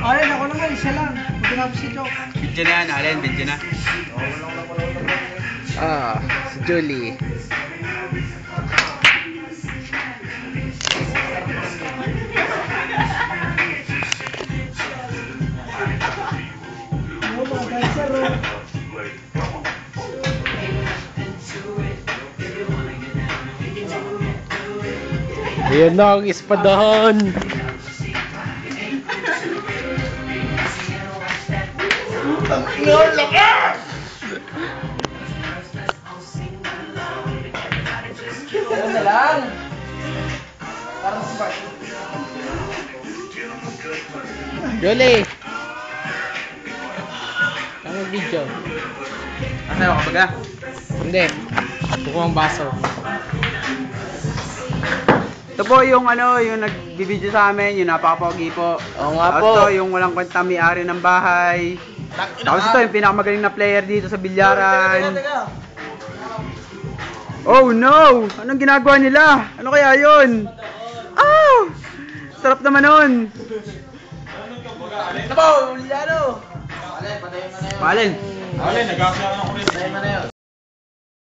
Alin, ako naman, isa lang. Tinapos si Chok. Video na yan, Allen, video na. Si Julie. Ayan na ang ispadahan. Ano na lang? Parang spark. Julie. Ano video? Asa ako baga? Hindi. Bukong baso. Ito po yung yung nag-video sa amin, yung napaka-pogi po. Oo nga po. Ito yung walang kwenta may-ari ng bahay. Tapos ito yung pinakamagaling na player dito sa bilyaran. Oh no! Anong ginagawa nila? Ano kaya yun? Oh! Sarap naman nun! Ano ba? Uliano? Palen! Alin, nag-aasya ka ng kulit.